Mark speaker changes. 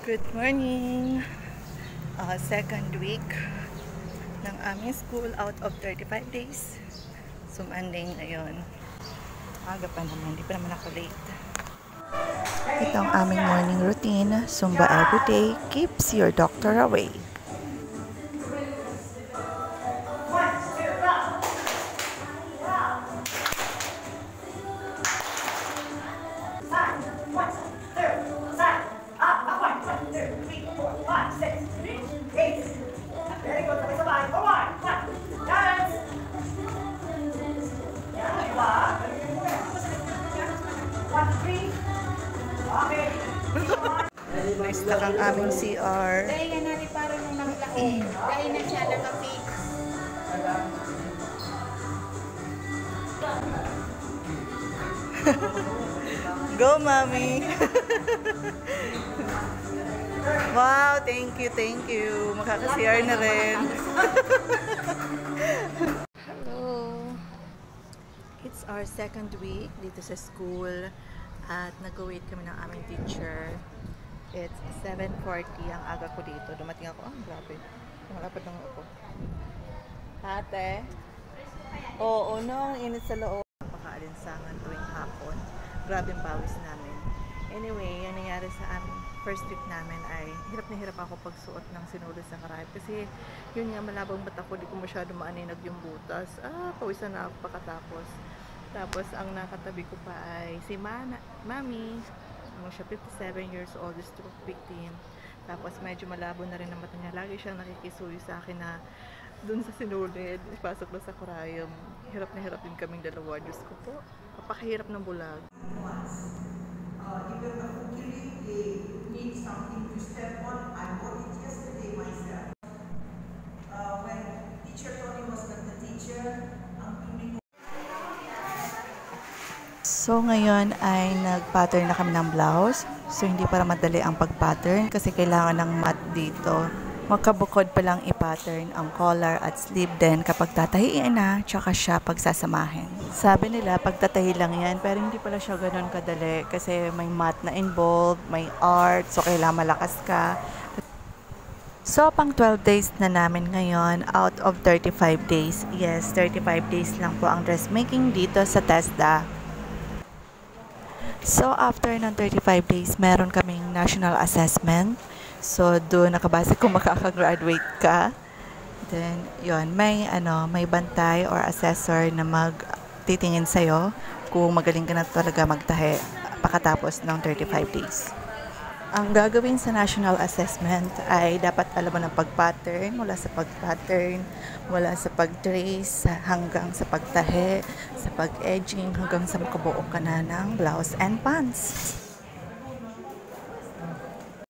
Speaker 1: Good morning! Second week ng aming school out of 35 days. So Monday ngayon. Aga pa naman, hindi pa naman ako late. Ito ang aming morning routine. Zumba everyday keeps your doctor away. Nice lang ang aming CR.
Speaker 2: Dahil nga natin parang nung naglaong. Dahil na siya nakafix.
Speaker 1: Go, Mami! Wow, thank you. Makaka-CR na rin. Hello! It's our second week dito sa school at nag-wait kami ng aming teacher. It's 7:40 ang aga ko dito. Dumating ako. Grabe. Malapad lang ako. Ate? Oo, no. Ang init sa loob. Napaka-alinsangan tuwing hapon. Grabe ang pawis namin. Anyway, yung nangyari sa aming first week namin ay hirap na hirap ako pagsuot ng sinulis na karayot. Kasi yun nga, malabang mata ko. Di ko masyado maaninag yung butas. Pawisan na ako pagkatapos. Tapos, ang nakatabi ko pa ay si Mami. Siya 57 years old, stroke victim. Tapos medyo malabo na rin ang mata niya. Lagi siyang nakikisuyo sa akin na dun sa sinulid, ipasok na sa karayom. Hirap na hirap din kaming dalawa. Diyos ko po, napakahirap ng bulag.
Speaker 3: Even the cookie, they need something to step on. I bought it yesterday myself. When teacher Tony was not the teacher, ang piling.
Speaker 1: So ngayon ay nag-pattern na kami ng blouse. So hindi para madali ang pag-pattern kasi kailangan ng mat dito. Magkabukod pa lang i-pattern ang collar at sleeve din kapag tatahiin na, tsaka siya pagsasamahin. Sabi nila pagtatahi lang yan, pero hindi pala siya ganun kadali kasi may mat na involved, may art, so kailangan malakas ka. So, pang 12 days na namin ngayon out of 35 days. Yes, 35 days lang po ang dressmaking dito sa TESDA. So, after ng 35 days, meron kaming national assessment. So, doon nakabase kung makakagraduate ka. Then, yun, may bantay or assessor na magtitingin sa'yo kung magaling ka na talaga magtahi pagkatapos ng 35 days. Ang gagawin sa national assessment ay dapat alam mo ng pag-pattern, mula sa pag-pattern, mula sa pag-trace hanggang sa pagtahi, sa pag-edging hanggang sa makabuo ka na ng blouse and pants.